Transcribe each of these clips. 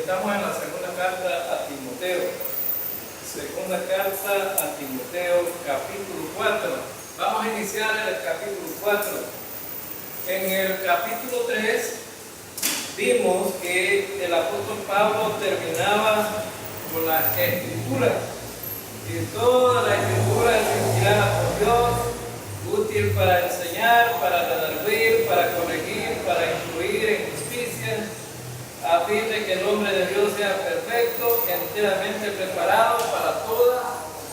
Estamos en la segunda carta a Timoteo. Segunda carta a Timoteo, capítulo 4. Vamos a iniciar el capítulo 4. En el capítulo 3 vimos que el apóstol Pablo terminaba con la escritura. Y toda la escritura es inspirada por Dios, útil para enseñar, para redarguir, para corregir, para instruir en justicia, a fin de que el hombre de Dios sea perfecto, enteramente preparado para toda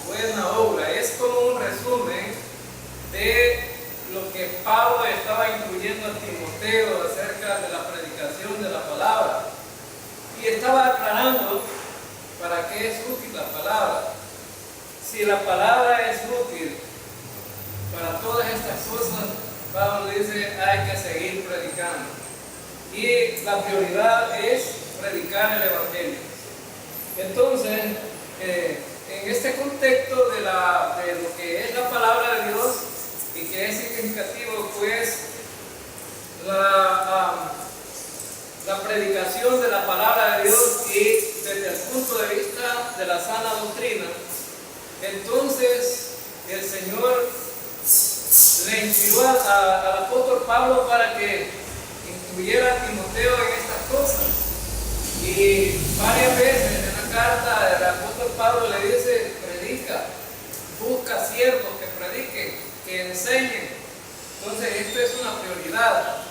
buena obra. Es como un resumen de lo que Pablo estaba incluyendo a Timoteo acerca de la predicación de la palabra. Y estaba aclarando para qué es útil la palabra. Si la palabra es útil para todas estas cosas, Pablo dice, hay que seguir predicando. Y la prioridad es predicar el Evangelio. Entonces, en este contexto de lo que es la palabra de Dios y que es significativo, pues, la predicación de la palabra de Dios y desde el punto de vista de la sana doctrina, entonces el Señor le inspiró al apóstol Pablo para que instruyera a Timoteo en estas cosas. Y varias veces en la carta el apóstol Pablo le dice, predica, busca siervos que prediquen, que enseñen. Entonces esto es una prioridad,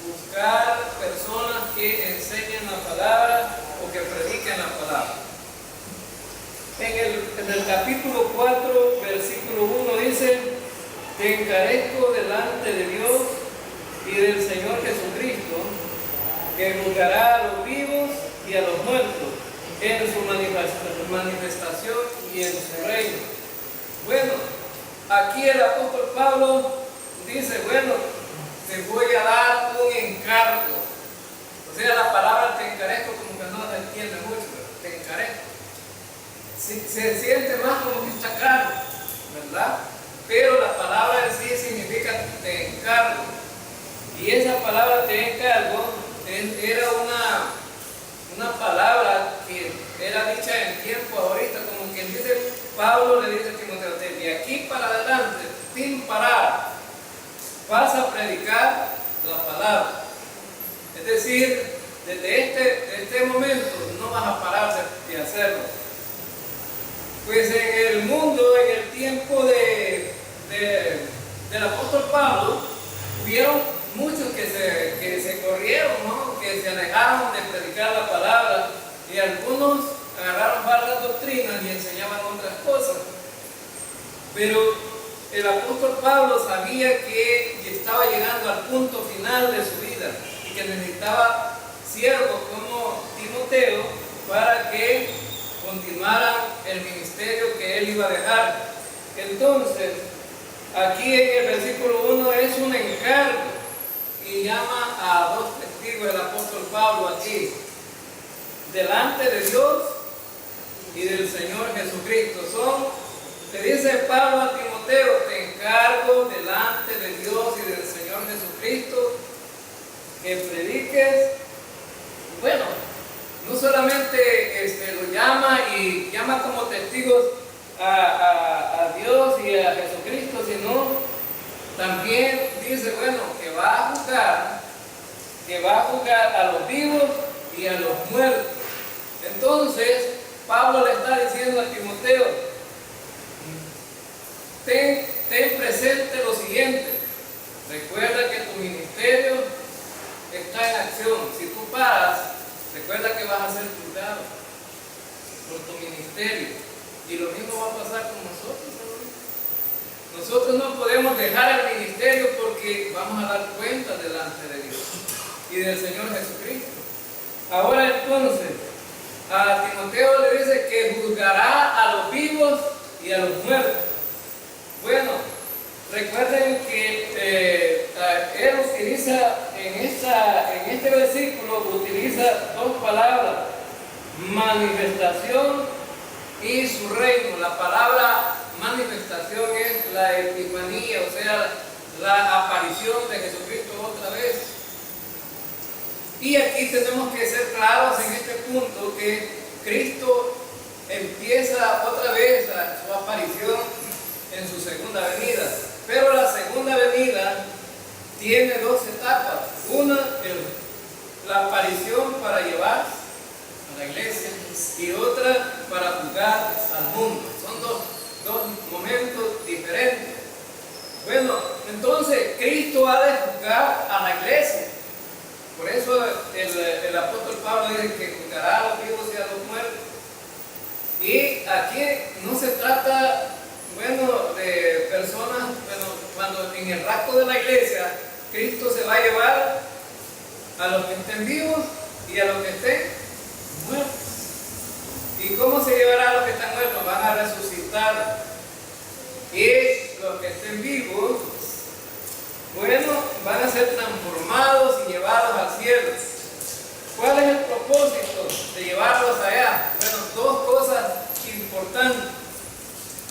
buscar personas que enseñen la palabra o que prediquen la palabra. En el capítulo 4, versículo 1 dice, te encarezco delante de Dios y del Señor Jesucristo, que juzgará a los vivos y a los muertos en su manifestación y en su reino. Bueno, aquí el apóstol Pablo dice, bueno, te voy a dar un encargo. O sea, la palabra te encarezco como que no se entiende mucho, pero te encarezco. Se siente más como que está caro, ¿verdad? Pero la palabra en sí significa te encargo. Y esa palabra te encargo era una palabra que era dicha en tiempo ahorita, como quien dice, Pablo le dice a Timoteo, de aquí para adelante, sin parar, vas a predicar la palabra. Es decir, desde este momento no vas a parar de hacerlo. Pues en el mundo, en el tiempo del apóstol Pablo, hubieron muchos que se corrieron, ¿no? Que se alejaron de predicar la palabra, y algunos agarraron falsas doctrinas y enseñaban otras cosas. Pero el apóstol Pablo sabía que estaba llegando al punto final de su vida y que necesitaba siervos como Timoteo para que continuara el ministerio que él iba a dejar. Entonces, aquí en el versículo 1 es un encargo y llama a dos testigos el apóstol Pablo aquí, delante de Dios y del Señor Jesucristo. Le dice Pablo a Timoteo, te encargo delante de Dios y del Señor Jesucristo que prediques. Bueno, no solamente lo llama y llama como testigos a Dios y a Jesucristo, sino también dice, bueno, que va a juzgar a los vivos y a los muertos. Entonces, Pablo le está diciendo a Timoteo, ten presente lo siguiente, recuerda que tu ministerio está en acción. Si tú paras, recuerda que vas a ser juzgado por tu ministerio. Y lo mismo va a pasar con nosotros. Nosotros no podemos dejar el ministerio porque vamos a dar cuenta delante de Dios y del Señor Jesucristo. Ahora entonces, a Timoteo le dice que juzgará a los vivos y a los muertos. Bueno, recuerden que él utiliza en este versículo, utiliza dos palabras, manifestación y su reino. La palabra manifestación es la epifanía, o sea, la aparición de Jesucristo otra vez. Y aquí tenemos que ser claros en este punto que Cristo empieza otra vez su aparición en su segunda venida. Pero la segunda venida tiene dos etapas. Una, la aparición para llevar a la iglesia y otra para juzgar al mundo. Son dos momentos diferentes. Bueno, entonces Cristo ha de juzgar a la iglesia. Por eso el apóstol Pablo dice que juzgará a los vivos y a los muertos. Y aquí no se trata, de personas, cuando en el rapto de la iglesia, Cristo se va a llevar a los que estén vivos y a los que estén muertos. ¿Y cómo se llevará a los que están muertos? Van a resucitar. Y los que estén vivos, van a ser transformados y llevados al cielo. ¿Cuál es el propósito de llevarlos allá? Dos cosas importantes.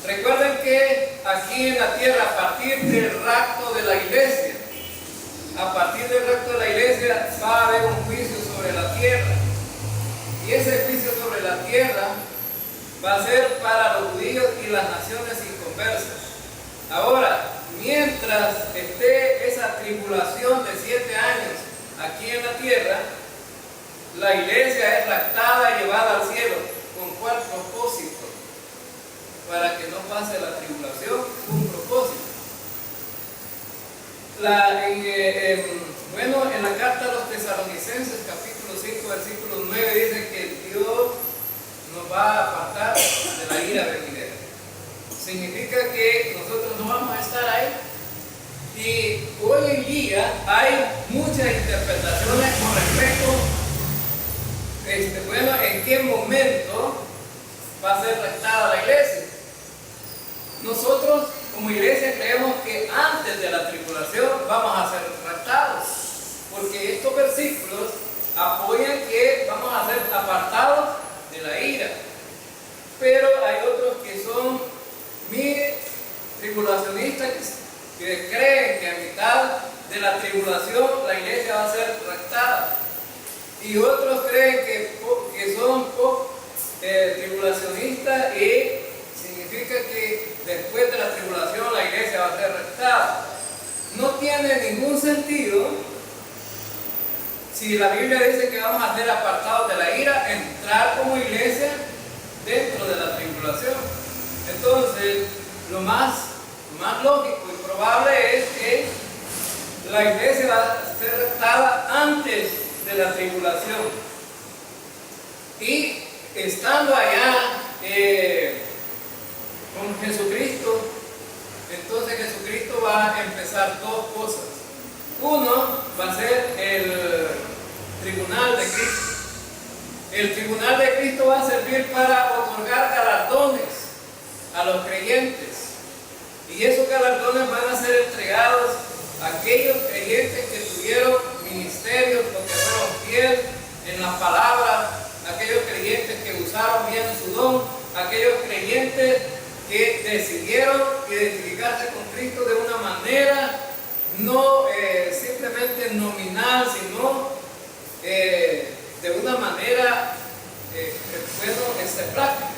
Recuerden que aquí en la tierra, a partir del rapto de la iglesia, va a haber un juicio sobre la tierra. Y ese juicio sobre la tierra va a ser para los judíos y las naciones inconversas. Ahora, mientras esté esa tribulación de 7 años aquí en la tierra, la iglesia es raptada y llevada al cielo. ¿Con cuál propósito? Para que no pase la tribulación, un propósito. En la carta a los Tesalonicenses, capítulo 5, versículo 9, dice que Dios nos va a apartar de la ira venidera. Significa que nosotros no vamos a estar ahí. Y hoy en día hay muchas interpretaciones con respecto en qué momento va a ser raptada la iglesia. Nosotros como iglesia creemos que antes de la tribulación vamos a ser raptados, porque estos versículos apoyan que vamos a ser apartados de la ira. Pero hay otros que son tribulacionistas que creen que a mitad de la tribulación la iglesia va a ser raptada. Y otros creen que son tribulacionistas y significa que después de la tribulación la iglesia va a ser raptada. No tiene ningún sentido si la Biblia dice que vamos a ser apartados de la ira, entrar como iglesia dentro de la tribulación. Entonces, lo más lógico y probable es que la iglesia va a ser raptada antes de la tribulación. Y estando allá con Jesucristo, entonces Jesucristo va a empezar dos cosas. Uno va a ser el tribunal de Cristo. El tribunal de Cristo va a servir para otorgar galardones a los creyentes. Y esos galardones van a ser entregados a aquellos creyentes que tuvieron ministerios, porque fueron fieles en la palabra, aquellos creyentes que usaron bien su don, aquellos creyentes que decidieron identificarse con Cristo de una manera no simplemente nominal, sino de una manera práctica.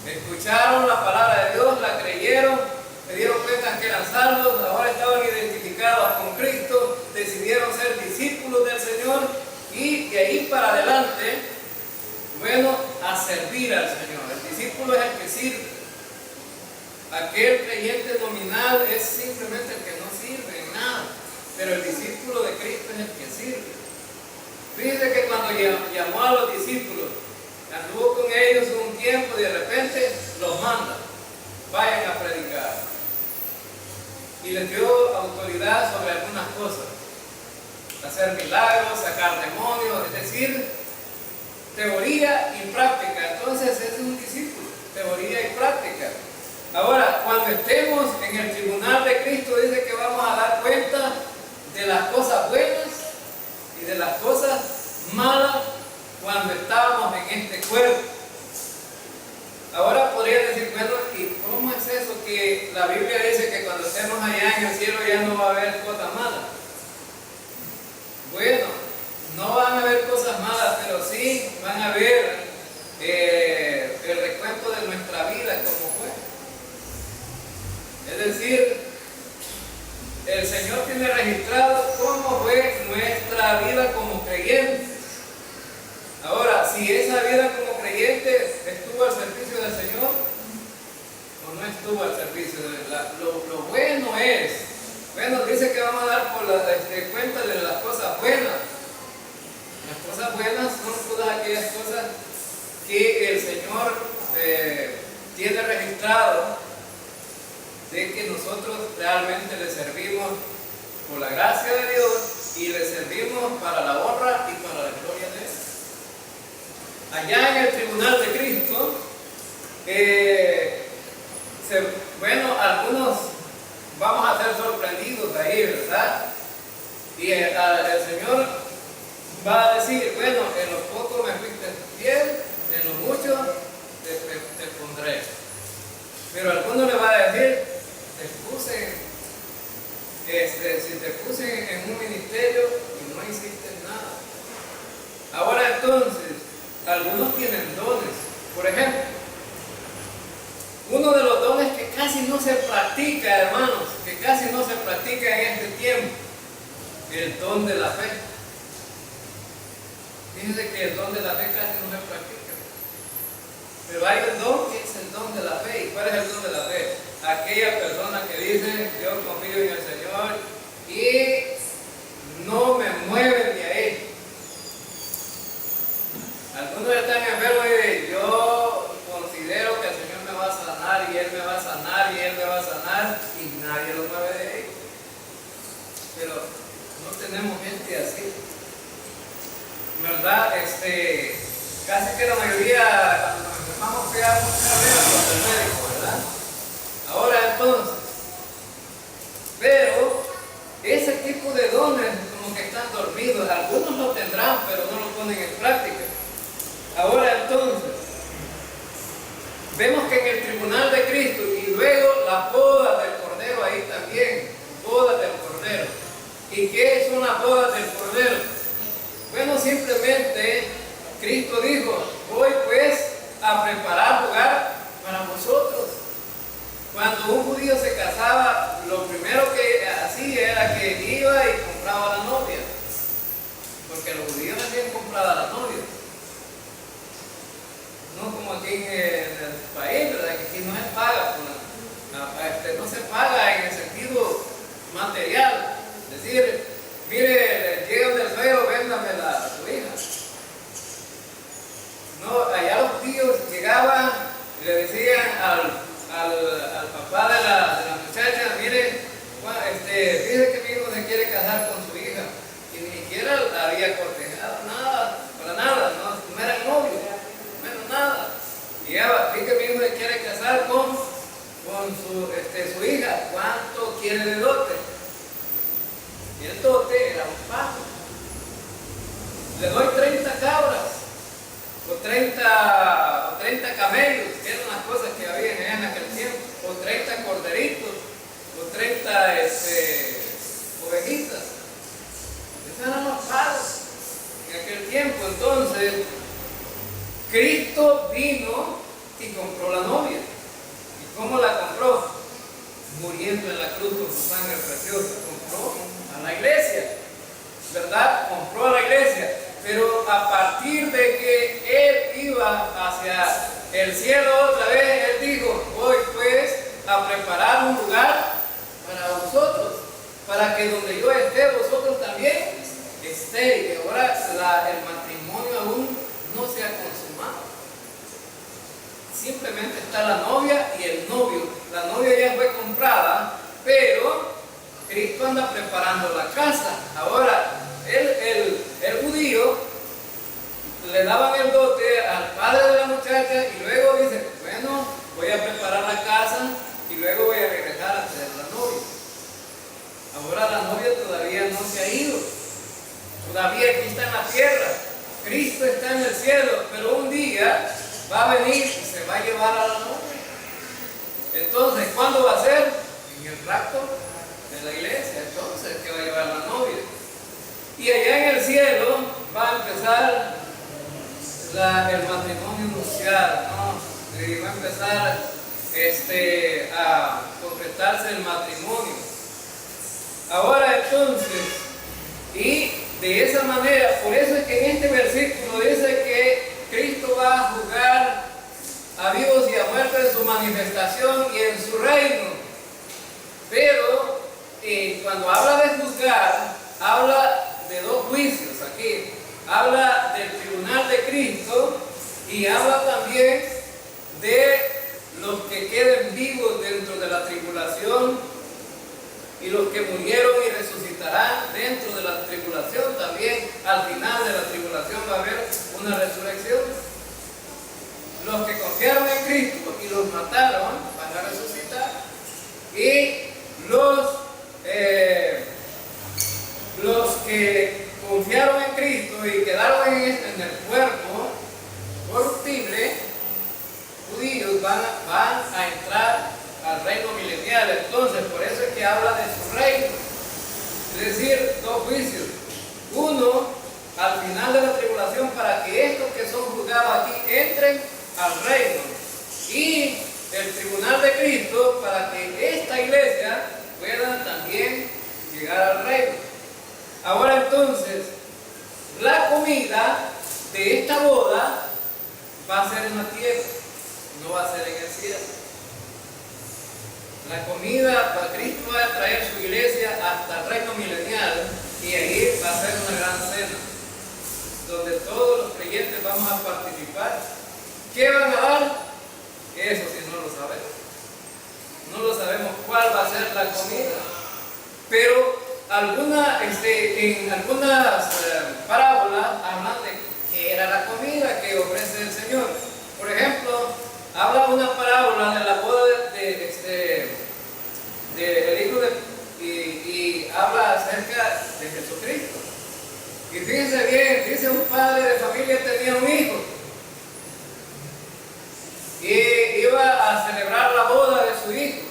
Escucharon la palabra de Dios, la creyeron, se dieron cuenta que eran salvos, ahora estaban identificados con Cristo, decidieron ser discípulos del Señor y de ahí para adelante, a servir al Señor. El discípulo es el que sirve. Aquel creyente nominal es simplemente el que no sirve en nada, pero el discípulo de Cristo es el que sirve. Fíjense que cuando llamó a los discípulos, anduvo con ellos un tiempo y de repente los manda, vayan a predicar. Y les dio autoridad sobre algunas cosas, hacer milagros, sacar demonios, es decir, teoría y práctica. Entonces es un discípulo, teoría y práctica. Ahora, cuando estemos en el tribunal de Cristo, dice que vamos a dar cuenta de las cosas buenas y de las cosas malas cuando estábamos en este cuerpo. Ahora podría decir, ¿y cómo es eso que la Biblia dice que cuando estemos allá en el cielo ya no va a haber cosas malas? No van a haber cosas malas, pero sí van van a ver el recuento de nuestra vida como fue. Es decir, el Señor tiene registrado cómo fue nuestra vida como creyentes. Ahora, si esa vida como creyente estuvo al servicio del Señor o no estuvo al servicio de Él. Lo bueno es, bueno, dice que vamos a dar por cuenta de las cosas buenas. Las cosas buenas son todas aquellas cosas que el Señor tiene registrado de que nosotros realmente le servimos por la gracia de Dios y le servimos para la honra y para la gloria de Él. Allá en el tribunal de Cristo, bueno, algunos vamos a ser sorprendidos ahí, ¿verdad? Y el Señor va a decir, bueno, en lo poco me fuiste fiel, en lo mucho te pondré. Pero alguno le va a decir, si te puse en un ministerio y no hiciste nada. Ahora entonces, algunos tienen dones. Por ejemplo, uno de los dones que casi no se practica, hermanos, que casi no se practica en este tiempo, el don de la fe. Fíjense que el don de la fe casi no se practica. Pero hay un don que es el don de la fe. ¿Y cuál es el don de la fe? Aquella persona que dice, yo confío en el Señor y no me mueven de ahí. Algunos están enfermos y dicen, yo considero que el Señor me va a sanar y Él me va a sanar y Él me va a sanar y nadie lo mueve de ahí. Pero no tenemos gente así, ¿verdad? Casi que la mayoría, cuando nos enfermamos, quedamos muchas veces con el médico, ¿verdad? Ahora entonces, pero ese tipo de dones como que están dormidos, algunos lo tendrán, pero no lo ponen en práctica. Ahora entonces, vemos que en el tribunal de Cristo y luego la boda del Cordero ahí también, boda del Cordero. ¿Y qué es una boda del Cordero? Bueno, simplemente Cristo dijo, voy pues a preparar lugar para vosotros. Cuando un judío se casaba, lo primero que hacía era que iba y compraba a la novia, porque los judíos habían comprado a la novia. No como aquí en el país, ¿verdad? Que aquí no se paga, no se paga en el sentido material. Es decir, mire, llega del suegro, véndamela a su hija. No, allá los judíos llegaban y le decían al papá de la muchacha, mire, fíjese que mi hijo se quiere casar con su hija. Y ni siquiera la había cortejado, nada, para nada, no era el novio. Nada. Y Eva, vi que mi hijo se quiere casar con su hija. ¿Cuánto quiere de dote? Y el dote era un pago. Le doy 30 cabras o 30 camellos, que eran las cosas que había en aquel tiempo, o 30 corderitos, o 30 ovejitas. Esos eran los pagos en aquel tiempo. Entonces, Cristo vino y compró la novia. ¿Y cómo la compró? Muriendo en la cruz con su sangre preciosa. Compró a la iglesia, ¿verdad? Compró a la iglesia. Pero a partir de que Él iba hacia el cielo otra vez, Él dijo, voy pues a preparar un lugar para vosotros, para que donde yo esté, vosotros también estéis. Y ahora el matrimonio aún no se ha consumado. Simplemente está la novia y el novio. La novia ya fue comprada, pero Cristo anda preparando la casa. Ahora, el judío le daban el dote al padre de la muchacha y luego dice, bueno, voy a preparar la casa y luego voy a regresar a traer la novia. Ahora la novia todavía no se ha ido. Todavía aquí está en la tierra. Cristo está en el cielo, pero un día va a venir y se va a llevar a la novia. Entonces, ¿cuándo va a ser? En el rapto de la iglesia. Entonces, que va a llevar la novia. Y allá en el cielo va a empezar el matrimonio nupcial, ¿no? Y va a empezar a concretarse el matrimonio. Ahora entonces, y de esa manera, por eso es que en este versículo dice que Cristo va a juzgar a vivos y a muertos en su manifestación y en su reino. Pero cuando habla de juzgar, habla de dos juicios aquí. Habla del tribunal de Cristo y habla también de los que queden vivos dentro de la tribulación y los que murieron y resucitarán dentro de la tribulación también. Al final de la tribulación va a haber una resurrección. Los que confiaron en Cristo y los mataron van a resucitar. Y los que confiaron en Cristo y quedaron en el cuerpo corruptible, judíos van a entrar al reino milenial. Entonces, por eso es que habla de su reino. Es decir, dos juicios. Uno, al final de la tribulación, para que estos que son juzgados aquí entren al reino. Y el tribunal de Cristo, para que esta iglesia pueda también llegar al reino. Ahora entonces, la comida de esta boda va a ser en la tierra, no va a ser en el cielo. La comida para Cristo va a traer su iglesia hasta el reino milenial y ahí va a ser una gran cena, donde todos los creyentes vamos a participar. ¿Qué van a dar? Eso sí no lo sabemos. No lo sabemos cuál va a ser la comida. Pero en algunas parábolas hablan de qué era la comida que ofrece el Señor. Por ejemplo, habla una parábola de la boda del hijo y habla acerca de Jesucristo. Y fíjense bien, dice un padre de familia tenía un hijo y iba a celebrar la boda de su hijo.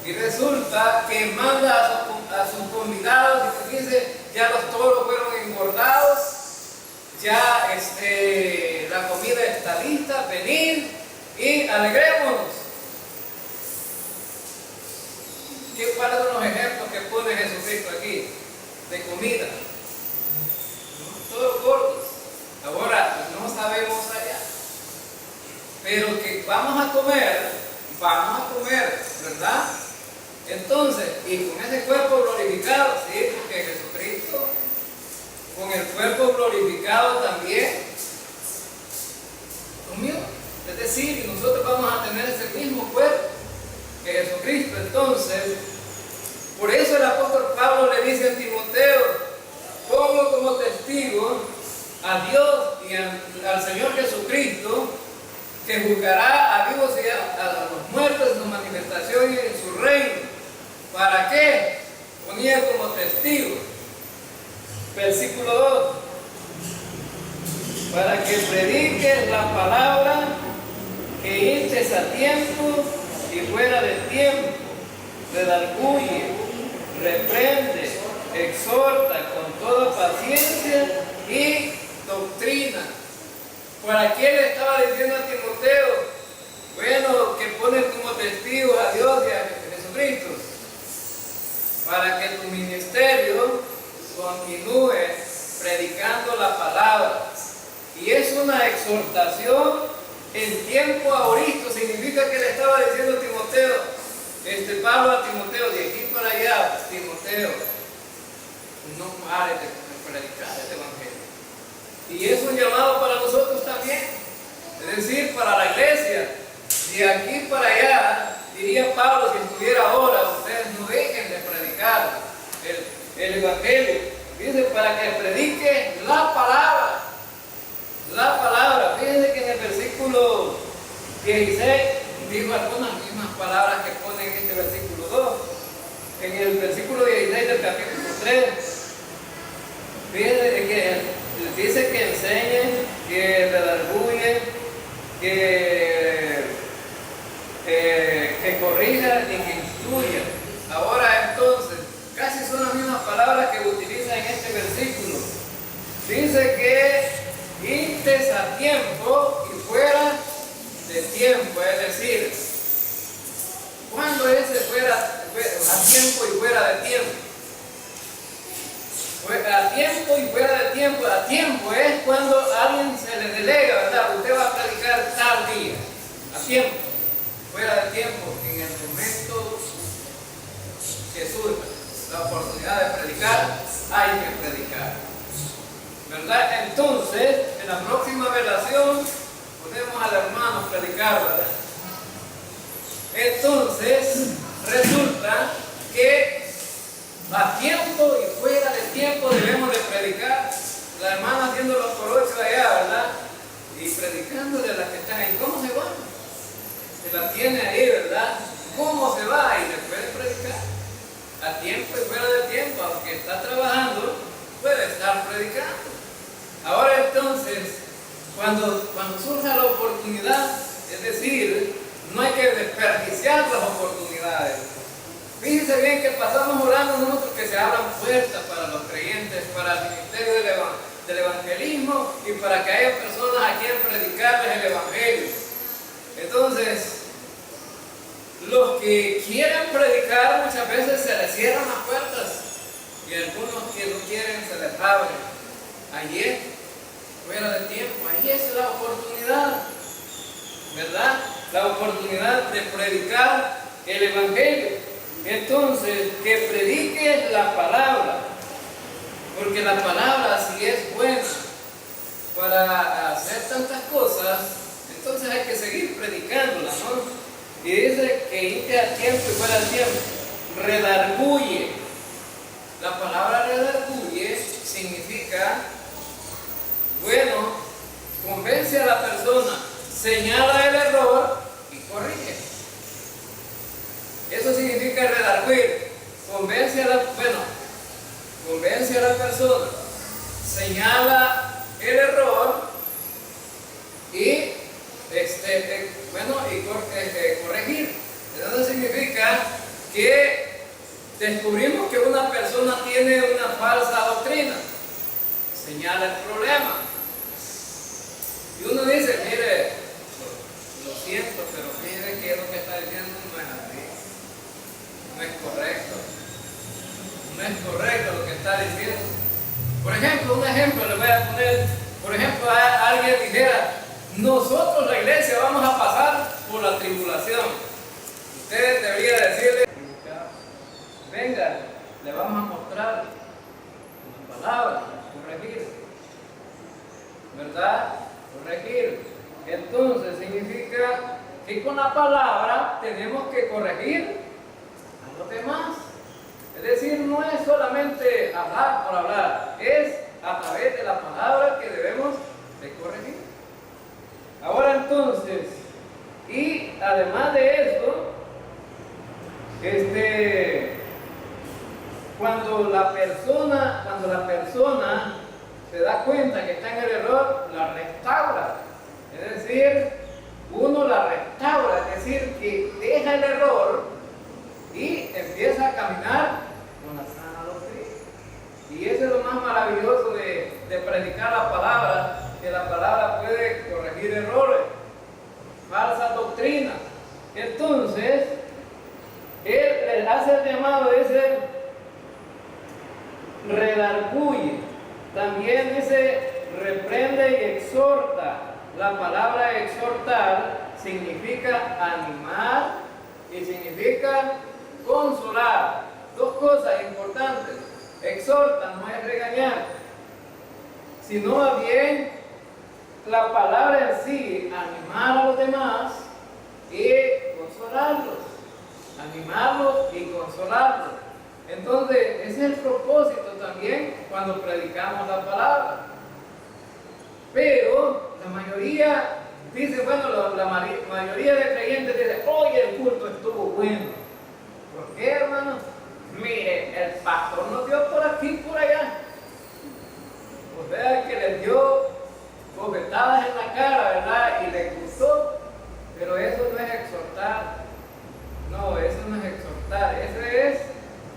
Y resulta que manda a sus convidados y dice, ya los toros fueron engordados, ya la comida está lista, venid y alegrémonos. ¿Cuáles son los ejemplos que pone Jesucristo aquí de comida? Todos gordos. Ahora, no sabemos allá. Pero que vamos a comer, ¿verdad? Entonces, y con ese cuerpo glorificado, sí, porque Jesucristo, con el cuerpo glorificado también, comió. Es decir, nosotros vamos a tener ese mismo cuerpo que Jesucristo. Entonces, por eso el apóstol Pablo le dice a Timoteo, pongo como testigo a Dios y al Señor Jesucristo, que juzgará a vivos y a los muertos en su manifestación y en su reino. ¿Para qué? Ponía como testigo. Versículo 2. Para que prediques la palabra, que estés a tiempo y fuera de tiempo, redarguye, reprende, exhorta con toda paciencia y doctrina. ¿Para qué le estaba diciendo a Timoteo? Bueno, que pone como testigo a Dios y a Jesucristo, para que tu ministerio continúe predicando la palabra. Y es una exhortación en tiempo ahorita. Significa que le estaba diciendo a Timoteo, Pablo a Timoteo, de aquí para allá, Timoteo, no pares de predicar este evangelio. Y es un llamado para nosotros también, es decir, para la iglesia. De aquí para allá, diría Pablo, si estuviera ahora, ustedes no dejen de predicar el evangelio. Dice, para que predique la palabra. La palabra. Fíjense que en el versículo 16 digo algunas mismas palabras que pone en este versículo 2. En el versículo 16 del capítulo 3, fíjense que dice que enseñe, que redarguye, que corrija y que instruya. Ahora entonces, casi son las mismas palabras que utiliza en este versículo. Dice que es a tiempo y fuera de tiempo, es decir, ¿cuándo es a tiempo y fuera de tiempo? A tiempo y fuera de tiempo. A tiempo es cuando a alguien se le delega, ¿verdad? Usted va a predicar tal día. A tiempo. Fuera de tiempo, en el momento que surja la oportunidad de predicar, hay que predicar. ¿Verdad? Entonces, en la próxima relación, ponemos al hermano predicar, ¿verdad? Entonces, resulta que a tiempo y fuera de tiempo debemos de predicar. La hermana haciendo los corochos allá, ¿verdad? Y predicándole a las que están ahí. ¿Cómo se va? Se la tiene ahí, ¿verdad? ¿Cómo se va? Y le puede predicar. A tiempo y fuera de tiempo, aunque está trabajando, puede estar predicando. Ahora entonces, cuando surja la oportunidad, es decir, no hay que desperdiciar las oportunidades. Fíjense bien que pasamos orando nosotros que se abran puertas para los creyentes, para el ministerio del evangelismo y para que haya personas a quien predicarles el evangelio. Entonces, los que quieren predicar muchas veces se les cierran las puertas y algunos que no quieren se les abren. Ayer, fuera de tiempo, ahí es la oportunidad, ¿verdad? La oportunidad de predicar el evangelio. Entonces, que prediques la palabra, porque la palabra si es buena para hacer tantas cosas, entonces hay que seguir predicándola, ¿no? Y dice que irte a tiempo y fuera de tiempo, redarguye. La palabra redarguye significa, bueno, convence a la persona, señala el error y corrige. Eso significa redarguir. Convence a la persona, señala el error y corregir. Eso significa que descubrimos que una persona tiene una falsa doctrina, señala el problema y uno dice, mire, lo siento, pero mire que lo que está diciendo no es así, no es correcto, no es correcto lo que está diciendo. Por ejemplo, un ejemplo le voy a poner, por ejemplo, alguien dijera, nosotros la iglesia vamos a pasar por la tribulación. Usted debería decirle, venga, le vamos a mostrar una palabra, corregir, ¿verdad? Corregir. Entonces significa que con la palabra tenemos que corregir a los demás. Es decir, no es solamente hablar por hablar, es a través de la palabra que debemos de corregir. Ahora entonces, y además de eso, cuando la persona se da cuenta que está en el error, la restaura. Es decir, uno la restaura, es decir, que deja el error y empieza a caminar con la sana doctrina. Y eso es lo más maravilloso de predicar la palabra, que la palabra puede corregir errores, falsas doctrinas. Entonces, él hace el llamado, dice, redarguye. También dice, reprende y exhorta. La palabra exhortar significa animar y significa consolar. Dos cosas importantes. Exhorta no es regañar, sino más bien la palabra en sí, animar a los demás y consolarlos. Animarlos y consolarlos. Entonces, ese es el propósito también cuando predicamos la palabra. Pero la mayoría dice, bueno, la mayoría de creyentes dice, hoy el culto estuvo bueno. ¿Por qué, hermano? Mire, el pastor nos dio por aquí y por allá. O sea, que les dio bofetadas en la cara, ¿verdad? Y les gustó. Pero eso no es exhortar. No, eso no es exhortar. Eso es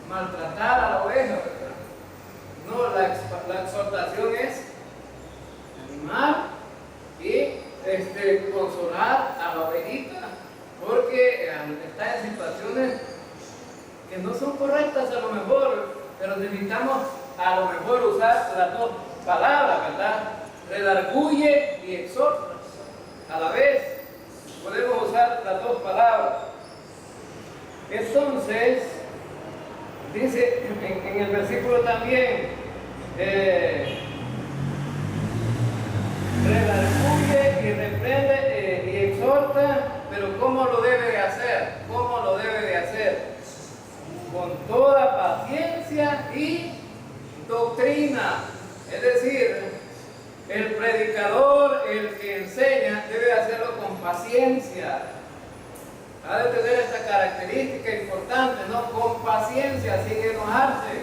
maltratar a la oveja, ¿verdad? No, la exhortación es animar son correctas a lo mejor, pero necesitamos a lo mejor usar las dos palabras, ¿verdad? Redarguye y exhorta. A la vez podemos usar las dos palabras. Entonces, dice en el versículo también, redarguye y reprende y exhorta, pero ¿cómo lo debe de hacer? ¿Cómo lo debe de hacer? Con toda paciencia y doctrina. Es decir, el predicador, el que enseña, debe hacerlo con paciencia. Ha de tener esta característica importante, ¿no? Con paciencia, sin enojarse,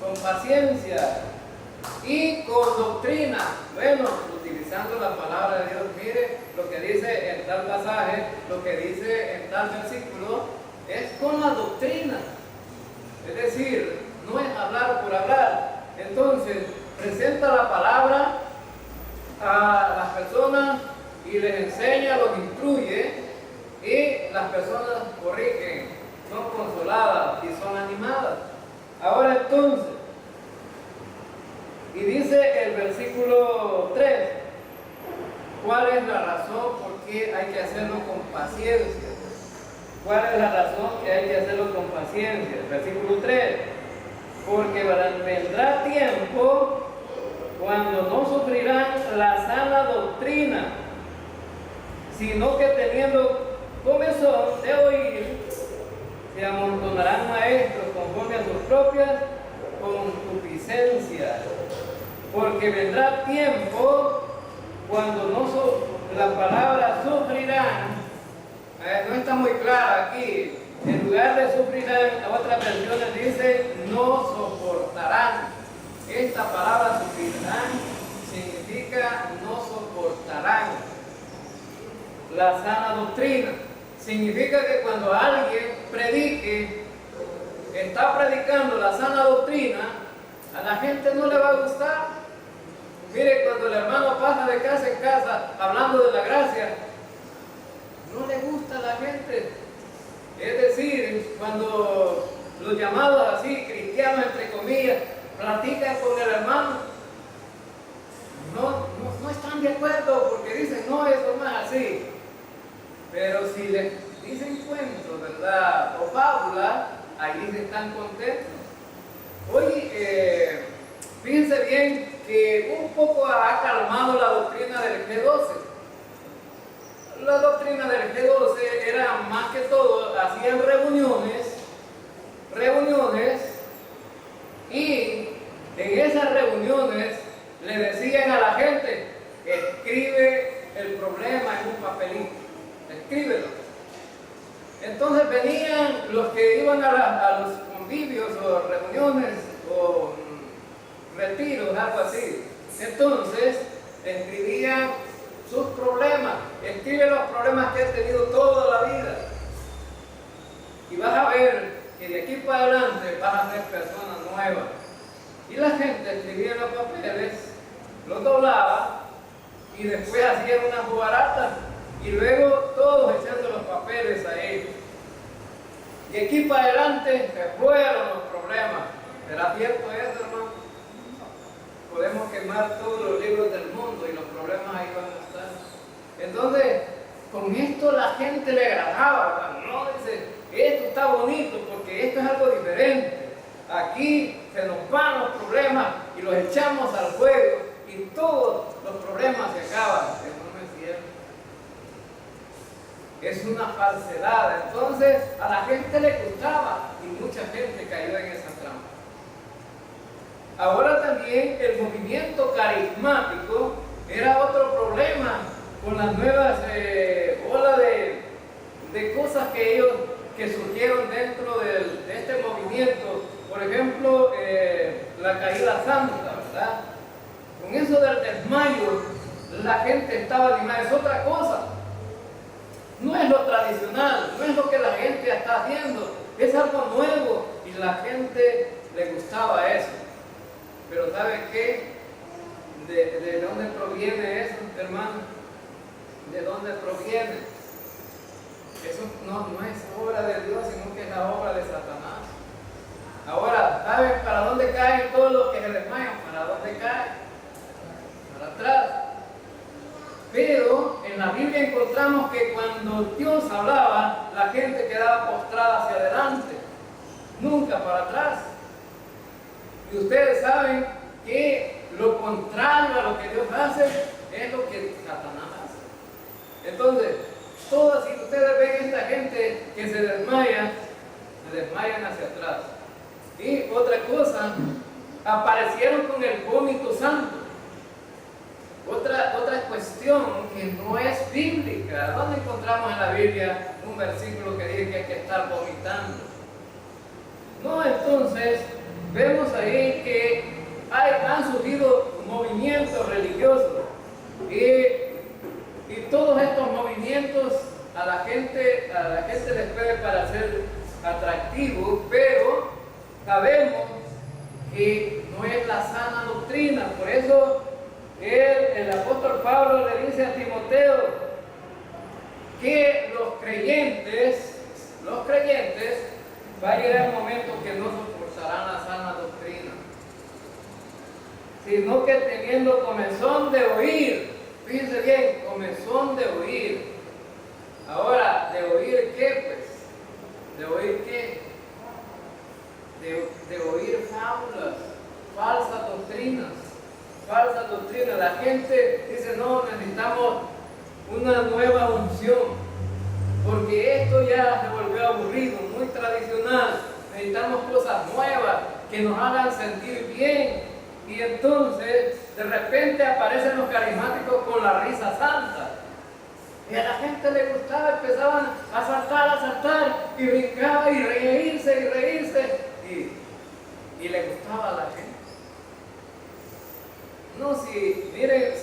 con paciencia y con doctrina. Bueno, utilizando la palabra de Dios, mire lo que dice en tal pasaje, lo que dice en tal versículo, es con la doctrina. Es decir, no es hablar por hablar. Entonces, presenta la palabra a las personas y les enseña, los instruye, y las personas corrigen, son consoladas y son animadas. Ahora entonces, y dice el versículo 3, ¿cuál es la razón por qué hay que hacerlo con paciencia? ¿Cuál es la razón que hay que hacerlo con paciencia? El versículo 3, porque vendrá tiempo cuando no sufrirán la sana doctrina, sino que teniendo comezón de oír, se amontonarán maestros conforme a sus propias concupiscencias. Porque vendrá tiempo cuando la palabra sufrirán, no está muy clara aquí, en lugar de sufrirán, otras versiones dice no soportarán. Esta palabra sufrirán significa no soportarán la sana doctrina. Significa que cuando alguien predique, está predicando la sana doctrina, a la gente no le va a gustar. Mire, cuando el hermano pasa de casa en casa hablando de la gracia, no le gusta a la gente. Es decir, cuando los llamados así, cristianos entre comillas, platican con el hermano, no están de acuerdo porque dicen, no, eso no es así. Pero si les dicen cuentos, ¿verdad? O fábulas, ahí se están contentos. Oye, fíjense bien que un poco ha calmado la doctrina del G12. La doctrina del G12 era más que todo, hacían reuniones, y en esas reuniones le decían a la gente, escribe el problema en un papelito, escríbelo. Entonces venían los que iban a los convivios o reuniones o retiros, algo así. Entonces escribían sus problemas, escribe los problemas que has tenido toda la vida. Y vas a ver que de aquí para adelante vas a ser personas nuevas. Y la gente escribía los papeles, los doblaba y después hacían una jugarata y luego todos echando los papeles a ellos. Y aquí para adelante se fueron los problemas. ¿Será cierto eso, hermano? Podemos quemar todos los libros del mundo y los problemas ahí van a estar. Entonces, con esto la gente le agradaba, ¿no? Dice, esto está bonito porque esto es algo diferente. Aquí se nos van los problemas y los echamos al fuego y todos los problemas se acaban. Eso no es cierto. Es una falsedad. Entonces, a la gente le gustaba y mucha gente cayó en esa trampa. Ahora también el movimiento carismático era otro problema con las nuevas olas de cosas que surgieron dentro de este movimiento. Por ejemplo, la caída santa, ¿verdad? Con eso del desmayo, la gente estaba animada. Es otra cosa. No es lo tradicional, no es lo que la gente está haciendo. Es algo nuevo y la gente le gustaba eso. Pero ¿sabe qué? ¿De dónde proviene eso, hermano? ¿De dónde proviene? Eso no es obra de Dios, sino que es la obra de Satanás. Ahora, ¿saben para dónde caen todos los que se desmayan? ¿Para dónde caen? Para atrás. Pero en la Biblia encontramos que cuando Dios hablaba, la gente quedaba postrada hacia adelante, nunca para atrás. Y ustedes saben que lo contrario a lo que Dios hace es lo que Satanás hace. Entonces, todas, si ustedes ven esta gente que se desmayan hacia atrás. Y otra cosa, aparecieron con el vómito santo. Otra cuestión que no es bíblica. ¿Dónde encontramos en la Biblia un versículo que dice que hay que estar vomitando? No, entonces vemos ahí que han surgido movimientos religiosos y todos estos movimientos a la gente les puede parecer atractivos, pero sabemos que no es la sana doctrina. Por eso el apóstol Pablo le dice a Timoteo que los creyentes va a llegar el momento que no soportarán la sana doctrina, sino que teniendo comezón de oír, fíjense bien, comezón de oír. Ahora, ¿de oír qué pues? ¿De oír qué? De oír fábulas, falsas doctrinas. La gente dice, no, necesitamos una nueva unción, porque esto ya se volvió aburrido, muy tradicional. Necesitamos cosas nuevas que nos hagan sentir bien. Y entonces, de repente aparecen los carismáticos con la risa santa. Y a la gente le gustaba, empezaban a saltar, y brincar, y reírse. Y le gustaba a la gente. No, miren,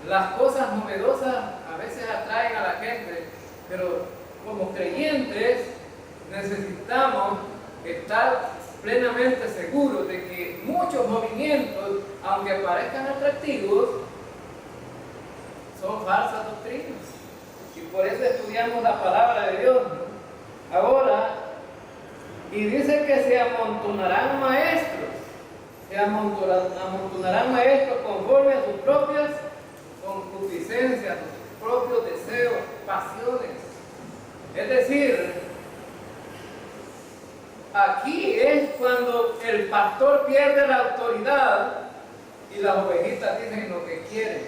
las cosas novedosas a veces atraen a la gente, pero como creyentes necesitamos estar plenamente seguros de que muchos movimientos, aunque parezcan atractivos, son falsas doctrinas. Y por eso estudiamos la palabra de Dios, ¿no? Ahora, y dice que se amontonarán maestros. Se amontonarán maestros conforme a sus propias concupiscencias, a sus propios deseos, pasiones. Es decir, aquí es cuando el pastor pierde la autoridad y las ovejitas dicen lo que quieren.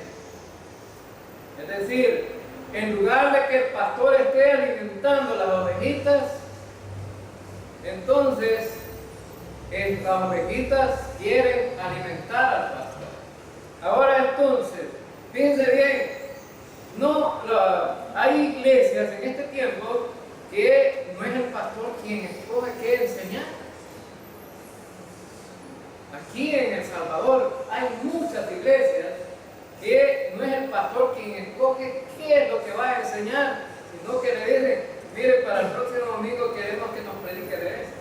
Es decir, en lugar de que el pastor esté alimentando las ovejitas, entonces las ovejitas quieren alimentar al pastor. Ahora entonces, fíjense bien, hay iglesias en este tiempo que no es el pastor quien escoge qué enseñar. Aquí en El Salvador hay muchas iglesias que no es el pastor quien escoge qué es lo que va a enseñar, sino que le dicen, mire, para el próximo domingo queremos que nos predique de esto.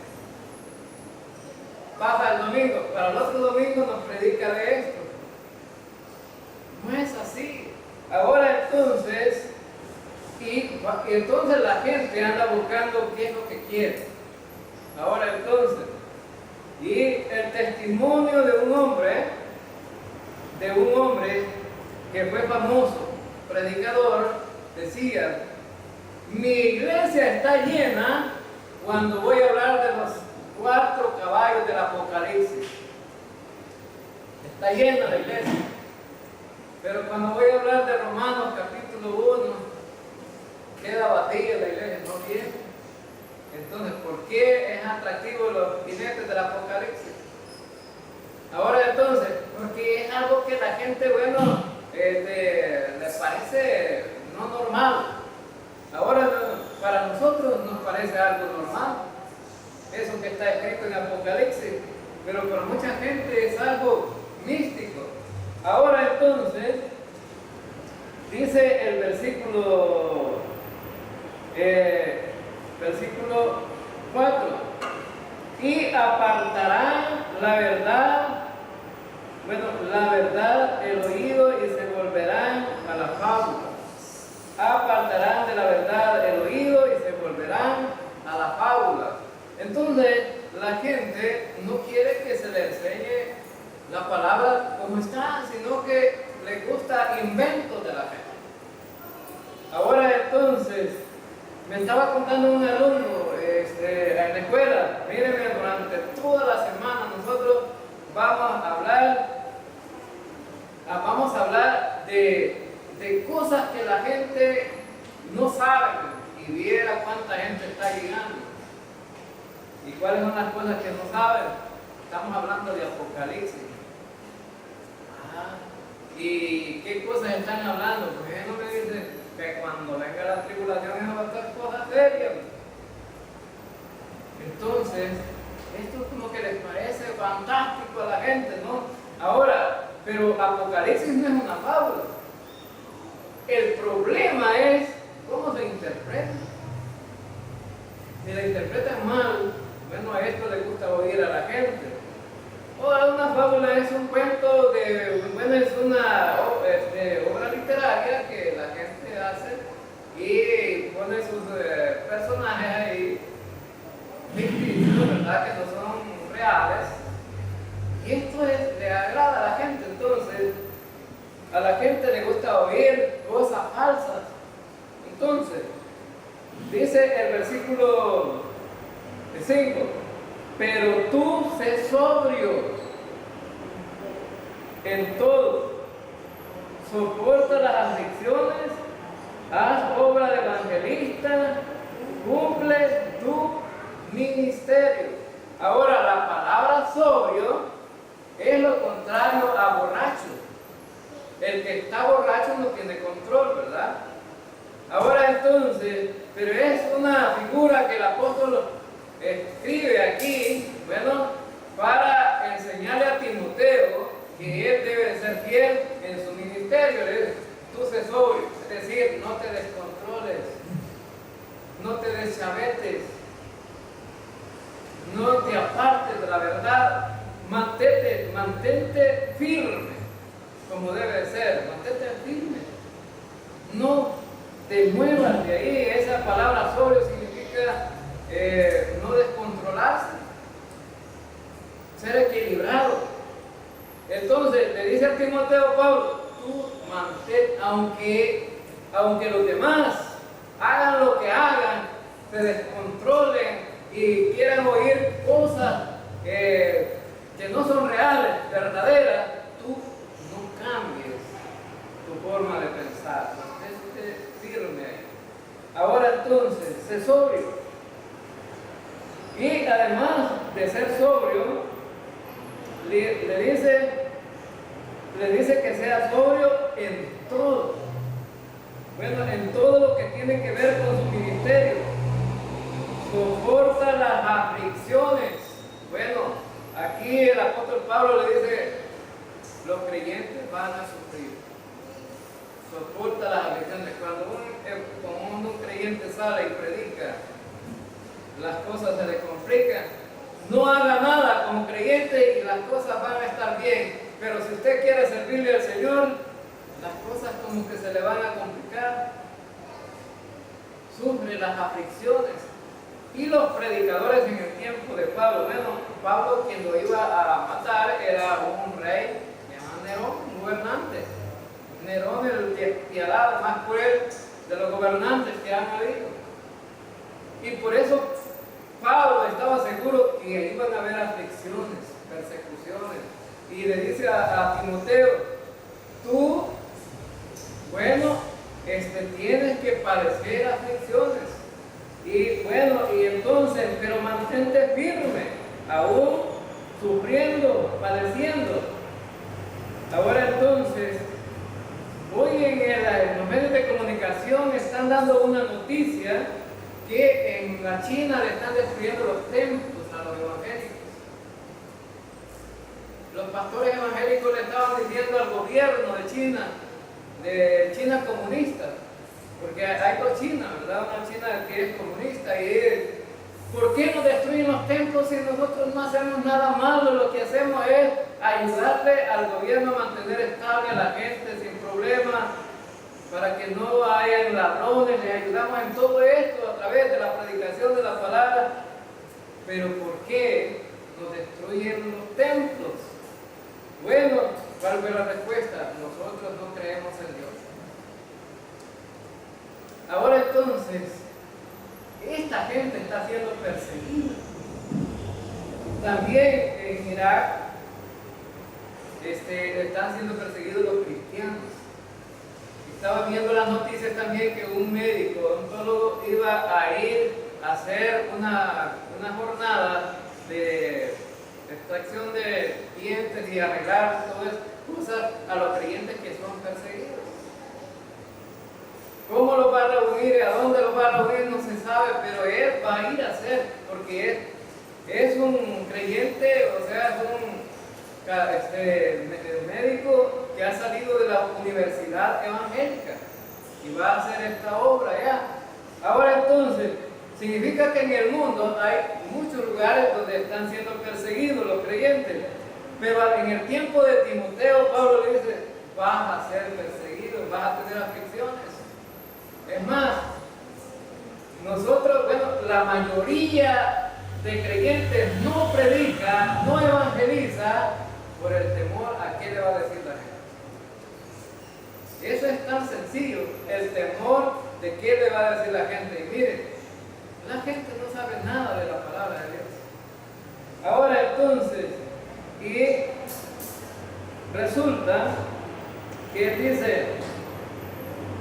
Pasa el domingo, para el otro domingo nos predica de esto. No es así. Ahora entonces, y entonces la gente anda buscando qué es lo que quiere. Ahora entonces, y el testimonio de un hombre que fue famoso, predicador, decía, mi iglesia está llena cuando voy a hablar de los 4 caballos del Apocalipsis. Está llena la iglesia. Pero cuando voy a hablar de Romanos capítulo 1, queda vacía la iglesia, no viene. Entonces, ¿por qué es atractivo los jinetes del Apocalipsis? Ahora entonces, porque es algo que la gente, bueno, les parece no normal. Ahora para nosotros nos parece algo normal, eso que está escrito en Apocalipsis, pero para mucha gente es algo místico. Ahora entonces, dice el versículo 4, y apartarán la verdad el oído y se volverán a la fábula. Apartarán de la verdad el oído y se volverán a la fábula. Entonces Me estaba contando un alumno en la escuela, mírenme, durante toda la semana nosotros vamos a hablar de cosas que la gente no sabe, y viera cuánta gente está llegando. ¿Y cuáles son las cosas que no saben? Estamos hablando de Apocalipsis. ¿Y qué cosas están hablando? Pues él no me dice que cuando venga la tribulación eso va a estar cosas serias. Entonces, esto como que les parece fantástico a la gente, ¿no? Ahora, pero Apocalipsis no es una fábula. El problema es cómo se interpreta. Si la interpretan mal, bueno, a esto le gusta oír a la gente. Una fábula es un cuento es una obra literaria que la gente hace y pone sus personajes ahí ficticios, ¿verdad? Que no son reales. Y esto le agrada a la gente. Entonces, a la gente le gusta oír cosas falsas. Entonces, dice el versículo 5: pero tú sé sobrio en todo, soporta las aflicciones, haz obra de evangelista, cumple tu ministerio. Ahora, la palabra sobrio es lo contrario a borracho. El que está borracho no tiene control, ¿verdad? Ahora entonces, pero es una figura que el apóstol escribe aquí, bueno, para enseñarle a Timoteo que él debe ser fiel en su ministerio. Le dice: tú sé sobrio, es decir, no te descontroles, no te deschavetes, no te apartes de la verdad, mantente firme, como debe ser, mantente firme, no te muevas de ahí. Esa palabra sobrio significa no descontrolarse, ser equilibrado. Entonces le dice a Timoteo Pablo: tú mantén, aunque los demás hagan lo que hagan, se descontrolen y quieran oír cosas que no son reales, verdaderas, tú no cambies tu forma de pensar, mantente firme ahí. Ahora entonces, sé sobrio. Y además de ser sobrio, le dice que sea sobrio en todo. Bueno, en todo lo que tiene que ver con su ministerio. Soporta las aflicciones. Bueno, aquí el apóstol Pablo le dice: los creyentes van a sufrir. Soporta las aflicciones. Cuando un creyente sale y predica, las cosas se le complican. No haga nada como creyente y las cosas van a estar bien. Pero si usted quiere servirle al Señor, las cosas como que se le van a complicar. Sufre las aflicciones. Y los predicadores en el tiempo de Pablo, bueno, Pablo, quien lo iba a matar, era un rey llamado Nerón, un gobernante. Nerón, el despiadado, más cruel de los gobernantes que han habido. Y por eso Pablo estaba seguro que iban a haber aflicciones, persecuciones. Y le dice a Timoteo: tú, bueno, tienes que padecer aflicciones. Y bueno, y entonces, pero mantente firme, aún sufriendo, padeciendo. Ahora entonces, hoy en los medios de comunicación están dando una noticia que en la China le están destruyendo los templos a los evangélicos. Los pastores evangélicos le estaban diciendo al gobierno de China comunista, porque hay dos Chinas, ¿verdad? Una China que es comunista y es: ¿por qué nos destruyen los templos si nosotros no hacemos nada malo? Lo que hacemos es ayudarle al gobierno a mantener estable a la gente sin problemas, para que no haya ladrones. Le ayudamos en todo esto a través de la predicación de la palabra. Pero ¿por qué nos destruyen los templos? Bueno, ¿cuál fue la respuesta? Nosotros no creemos en Dios. Ahora entonces, está siendo perseguida. También en Irak están siendo perseguidos los cristianos. Estaba viendo las noticias también que un médico, odontólogo, iba a ir a hacer una jornada de extracción de dientes y arreglar todas esas cosas a los creyentes que son perseguidos. ¿Cómo los va a reunir? ¿A dónde los va a reunir? No se sabe, pero él va a ir a hacer, porque es un creyente, o sea, es un médico que ha salido de la universidad evangélica y va a hacer esta obra ya. Ahora entonces, significa que en el mundo hay muchos lugares donde están siendo perseguidos los creyentes, pero en el tiempo de Timoteo, Pablo le dice, vas a ser perseguido, vas a tener aflicciones. Es más, nosotros, bueno, la mayoría de creyentes no predica, no evangeliza por el temor a qué le va a decir la gente. Eso es tan sencillo, el temor de qué le va a decir la gente. Y mire, la gente no sabe nada de la palabra de Dios. Ahora entonces, y resulta que dice,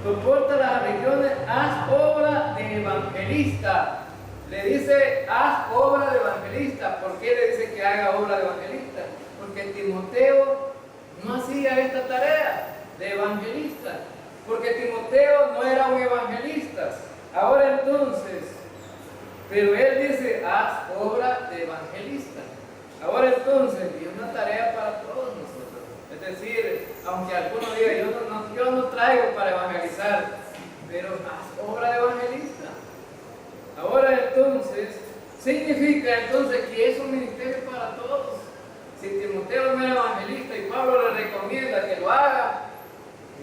soporta las aflicciones, haz obra de evangelista. Le dice, haz obra de evangelista. ¿Por qué le dice que haga obra de evangelista? Porque Timoteo no hacía esta tarea de evangelista. Porque Timoteo no era un evangelista. Ahora entonces, pero él dice, haz obra de evangelista. Ahora entonces, y es una tarea para todos nosotros. Es decir, aunque algunos digan, yo no traigo para evangelizar, pero haz obra de evangelista. Ahora entonces, significa entonces que es un ministerio para todos. Si Timoteo no era evangelista y Pablo le recomienda que lo haga,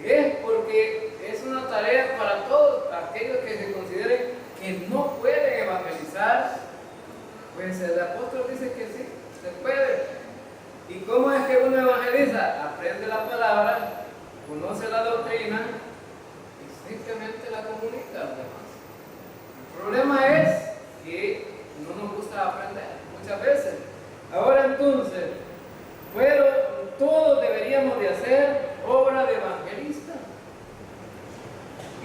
es porque es una tarea para todos aquellos que se consideren que no pueden evangelizar. Pues el apóstol dice que sí, se puede. ¿Y cómo es que uno evangeliza? Aprende la palabra, conoce la doctrina y simplemente la comunica a los demás. El problema es que no nos gusta aprender muchas veces. Ahora entonces, pero todos deberíamos de hacer obra de evangelista.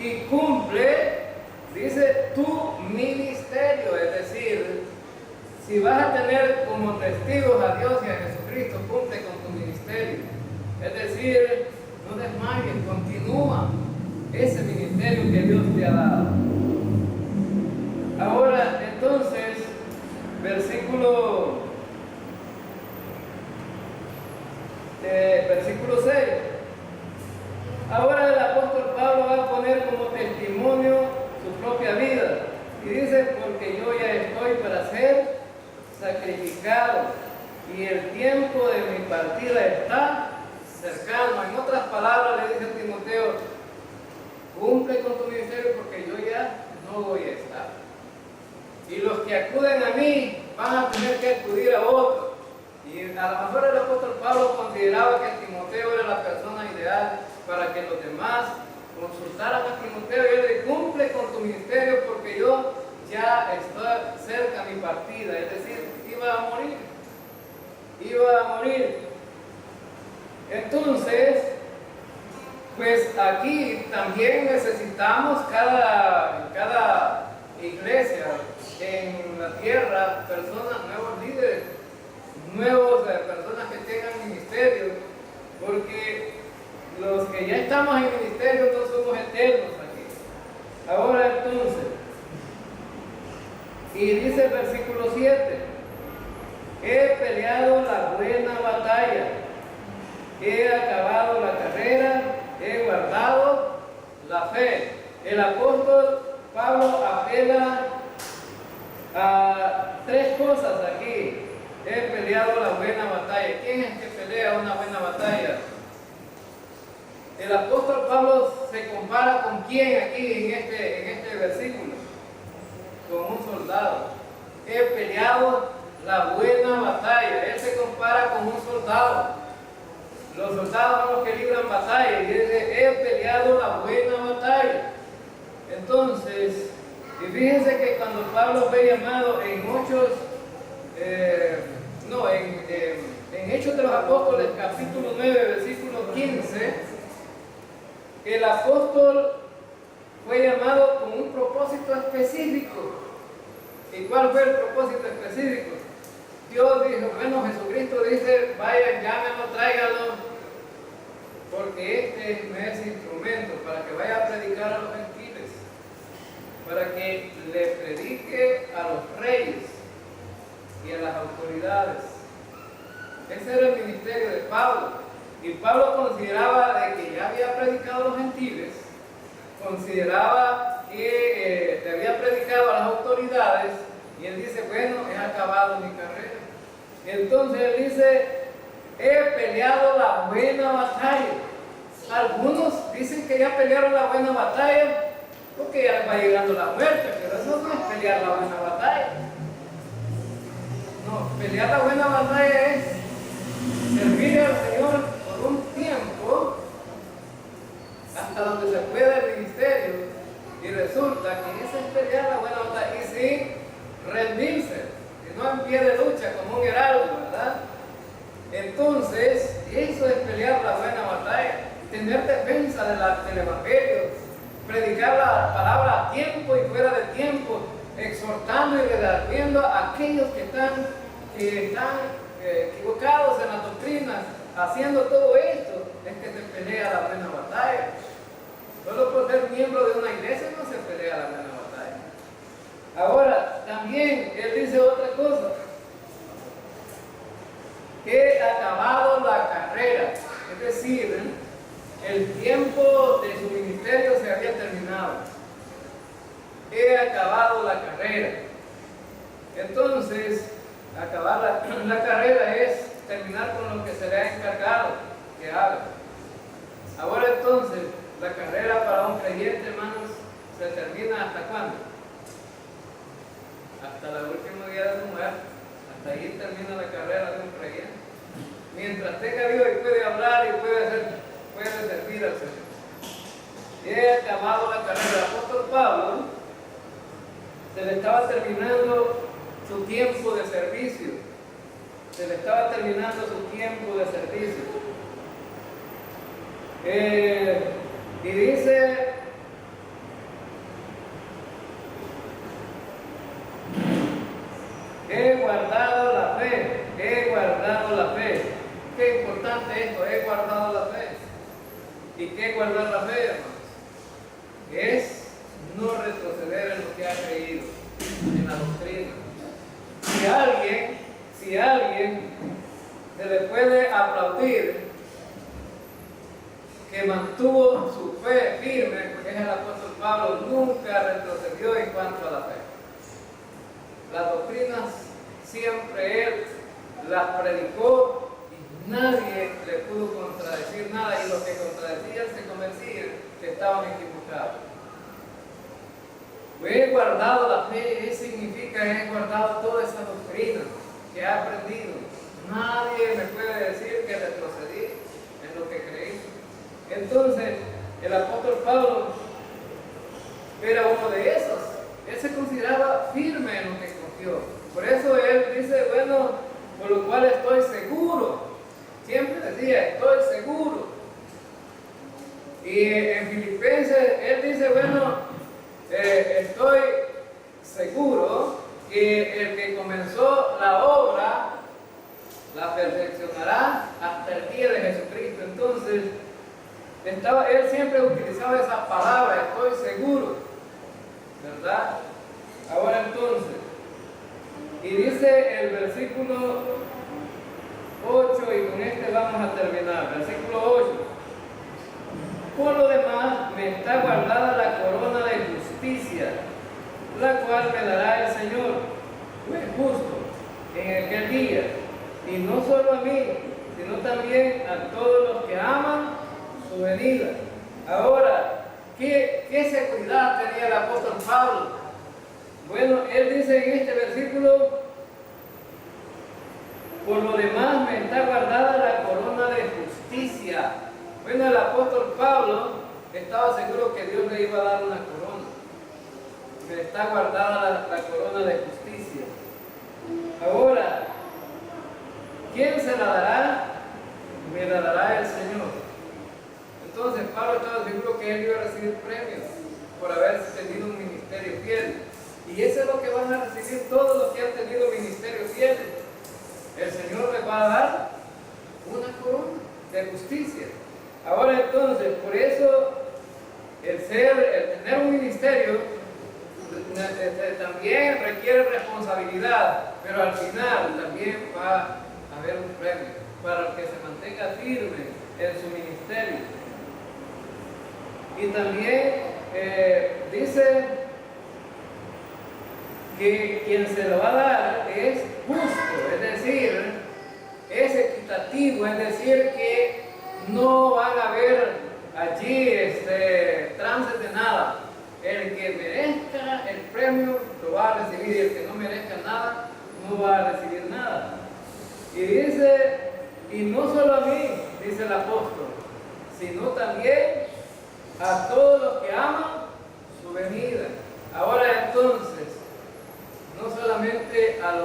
Y cumple, dice, tu ministerio, es decir, si vas a tener como testigos a Dios y a Jesucristo, cumple con tu ministerio. Es decir, no desmayes, continúa ese ministerio que Dios te ha dado. Ahora, entonces, versículo 6. Ahora el apóstol Pablo va a poner como testimonio su propia vida. Y dice, porque yo ya estoy para ser sacrificado y el tiempo de mi partida está cercano. En otras palabras le dice a Timoteo, cumple con tu ministerio porque yo ya no voy a estar. Y los que acuden a mí van a tener que acudir a otros. Y a lo mejor el apóstol Pablo consideraba que Timoteo era la persona ideal para que los demás consultaran a Timoteo y él le cumple con tu ministerio porque yo ya está cerca mi partida, es decir, iba a morir. Entonces, pues aquí también necesitamos cada iglesia en la tierra, personas, nuevos líderes, personas que tengan ministerio, porque los que ya estamos en ministerio no somos eternos aquí. Ahora entonces, y dice el versículo 7, he peleado la buena batalla, he acabado la carrera, he guardado la fe. El apóstol Pablo apela a tres cosas aquí. He peleado la buena batalla. ¿Quién es que pelea una buena batalla? El apóstol Pablo se compara con quién aquí en este versículo. Con un soldado. He peleado la buena batalla. Él se compara con un soldado. Los soldados son los que libran batalla. Y dice, he peleado la buena batalla. Entonces, Y fíjense que cuando Pablo fue llamado en Hechos de los Apóstoles, capítulo 9, versículo 15, el apóstol fue llamado con un propósito específico. ¿Y cuál fue el propósito específico? Dios dijo, bueno, Jesucristo dice, vayan, llámenlo, tráiganlo, porque este me es instrumento para que vaya a predicar a los gentiles, para que le predique a los reyes y a las autoridades. Ese era el ministerio de Pablo. Y Pablo consideraba de que ya había predicado a los gentiles, consideraba que le había predicado a las autoridades, y él dice, bueno, he acabado mi carrera. Entonces él dice, he peleado la buena batalla. Algunos dicen que ya pelearon la buena batalla porque ya les va llegando la muerte, pero eso no es pelear la buena batalla. No, pelear la buena batalla es servir al Señor por un tiempo hasta donde se pueda el ministerio, y resulta que esa es pelear la buena batalla y sin rendirse, y no en pie de lucha como un heraldo, ¿verdad? Entonces, eso es pelear la buena batalla, tener defensa del Evangelio, predicar la palabra a tiempo y fuera de tiempo, exhortando y redarguyendo a aquellos que están equivocados en las doctrinas. Haciendo todo esto es que se pelea la buena batalla. Solo por ser miembro de una iglesia no se pelea la buena batalla. Ahora, también él dice otra cosa, que ha acabado la carrera, es decir, el tiempo de su ministerio se había terminado. He acabado la carrera. Entonces, acabar la carrera es terminar con lo que se le ha encargado que haga. Ahora entonces, la carrera para un creyente, hermanos, se termina ¿hasta cuándo? Hasta el último día de su muerte. Hasta ahí termina la carrera de un creyente. Mientras tenga vida y puede hablar y puede servir al Señor. Y he acabado la carrera. El apóstol Pablo se le estaba terminando su tiempo de servicio. Se le estaba terminando su tiempo de servicio. Y dice, he guardado la fe, he guardado la fe. Qué importante esto, he guardado la fe. ¿Y qué es guardar la fe, hermanos? Es no retroceder en lo que ha creído, en la doctrina. Si a alguien se le puede aplaudir que mantuvo su fe firme, porque es el apóstol Pablo, nunca retrocedió en cuanto a la fe. Las doctrinas siempre él las predicó y nadie le pudo contradecir nada, y los que contradecían se convencían que estaban equivocados. He guardado la fe, ¿qué significa? He guardado toda esa doctrina que he aprendido. Nadie me puede decir que retrocedí en lo que creí. Entonces, el apóstol Pablo era uno de esos. Él se consideraba firme en lo que confió. Por eso él dice, bueno, por lo cual estoy seguro. Siempre decía, estoy seguro. Y en Filipenses, él dice, bueno, estoy seguro que el que comenzó la obra la perfeccionará hasta el día de Jesucristo. Entonces, él siempre utilizaba esa palabra, estoy seguro, ¿verdad? Ahora entonces, y dice el versículo 8, y con este vamos a terminar, versículo 8. Por lo demás, me está guardada la corona de justicia, la cual me dará el Señor, juez justo, en aquel día, y no solo a mí, sino también a todos los que aman su venida. Ahora, ¿qué seguridad tenía el apóstol Pablo? Bueno, él dice en este versículo, por lo demás me está guardada la corona de justicia. Bueno, el apóstol Pablo estaba seguro que Dios le iba a dar una corona. está guardada la corona de justicia. Ahora, ¿quién se la dará? Me la dará el Señor. Entonces Pablo estaba seguro que él iba a recibir premios por haber tenido un ministerio fiel. Y eso es lo que van a recibir todos los que han tenido ministerios fieles. El Señor les va a dar una corona de justicia. Ahora entonces, por eso el tener un ministerio también requiere responsabilidad, pero al final también va a haber un premio para el que se mantenga firme en su ministerio. Y también dice que quien se lo va a dar es justo, es decir, es equitativo, es decir, que no van a haber allí trances de nada. El que merezca el premio lo va a recibir y el que no merezca nada no va a recibir nada. Y dice, y no solo a mí, dice el apóstol, sino también a todos los que aman su venida. Ahora entonces, no solamente al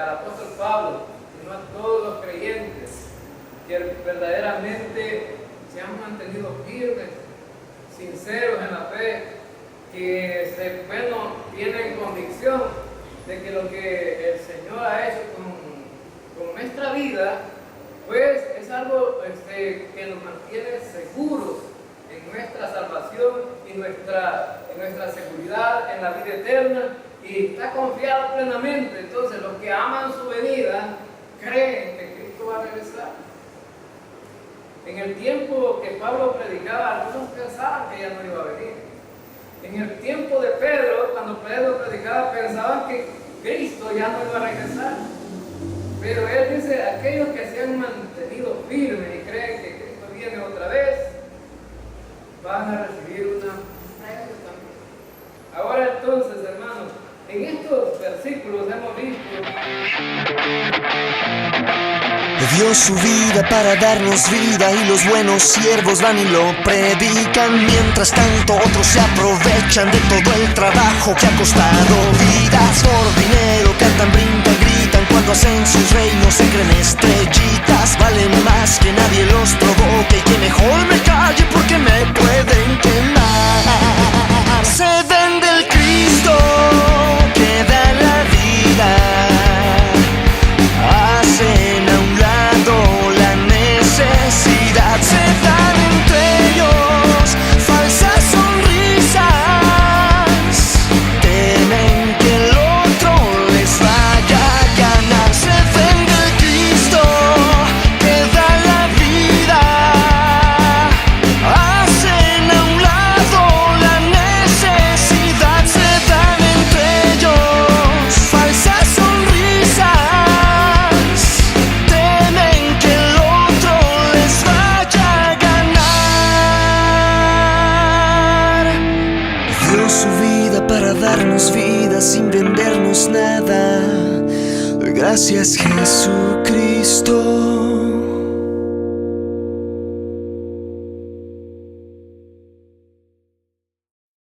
apóstol Pablo, sino a todos los creyentes que verdaderamente se han mantenido firmes, sinceros en la fe, que tienen convicción de que lo que el Señor ha hecho con nuestra vida, pues es algo que nos mantiene seguros en nuestra salvación y nuestra seguridad en la vida eterna, y está confiado plenamente. Entonces los que aman su venida creen que Cristo va a regresar. En el tiempo que Pablo predicaba, algunos pensaban que ya no iba a venir. En el tiempo de Pedro, cuando Pedro predicaba, pensaban que Cristo ya no iba a regresar. Pero él dice, aquellos que se han mantenido firmes y creen que Cristo viene otra vez, van a recibir una premio también. Ahora entonces, hermanos, en estos versículos hemos visto dio su vida para darnos vida, y los buenos siervos van y lo predican. Mientras tanto otros se aprovechan de todo el trabajo que ha costado vidas. Por dinero cantan, brincan, gritan, cuando hacen sus reinos se creen estrellitas. Valen más que nadie los provoque, y que mejor me calle porque me pueden quemar. Se vende el Cristo que da la vida, hacen a un lado la necesidad, se dan entre ellos falsas sonrisas, temen que el otro les vaya a ganar. Se vende el Cristo que da la vida, hacen a un lado la necesidad, se dan entre ellos falsas sonrisas, temen que el otro les vaya a ganar. Dio su vida para darnos vida sin vendernos nada. Gracias, Jesucristo.